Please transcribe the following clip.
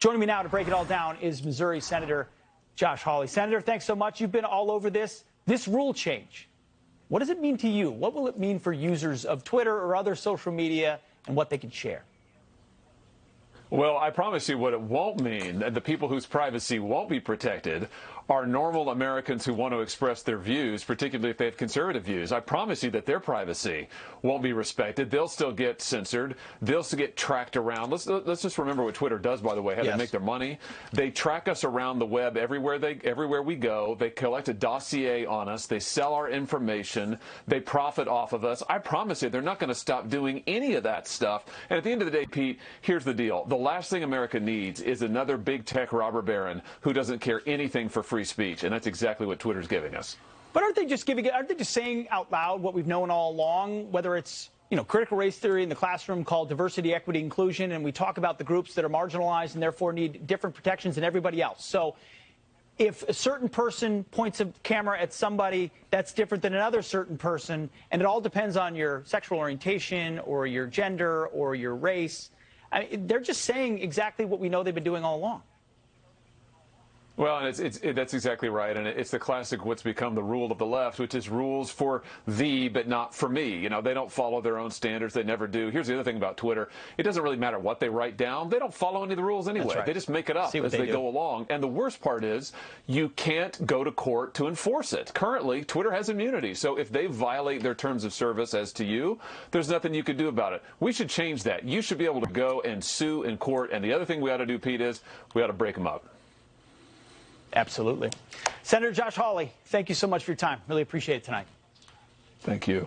Joining me now to break it all down is Missouri Senator Josh Hawley. Senator, thanks so much. You've been all over this rule change. What does it mean to you? What will it mean for users of Twitter or other social media and what they can share? Well, I promise you what it won't mean, and the people whose privacy won't be protected are normal Americans who want to express their views, particularly if they have conservative views. I promise you that their privacy won't be respected. They'll still get censored. They'll still get tracked around. Let's just remember what Twitter does, by the way, how they make their money. They track us around the web everywhere we go. They collect a dossier on us. They sell our information. They profit off of us. I promise you they're not going to stop doing any of that stuff. And at the end of the day, Pete, here's the deal. The last thing America needs is another big tech robber baron who doesn't care anything for free speech, and that's exactly what Twitter's giving us. But aren't they just saying out loud what we've known all along, whether it's, critical race theory in the classroom called diversity, equity, inclusion, and we talk about the groups that are marginalized and therefore need different protections than everybody else. So if a certain person points a camera at somebody, that's different than another certain person, and it all depends on your sexual orientation or your gender or your race. They're just saying exactly what we know they've been doing all along. Well, and that's exactly right, and it's the classic what's become the rule of the left, which is rules for thee but not for me. They don't follow their own standards. They never do. Here's the other thing about Twitter. It doesn't really matter what they write down. They don't follow any of the rules anyway. That's right. They just make it up as they go along. And the worst part is you can't go to court to enforce it. Currently, Twitter has immunity. So if they violate their terms of service as to you, there's nothing you can do about it. We should change that. You should be able to go and sue in court. And the other thing we ought to do, Pete, is we ought to break them up. Absolutely. Senator Josh Hawley, thank you so much for your time. Really appreciate it tonight. Thank you.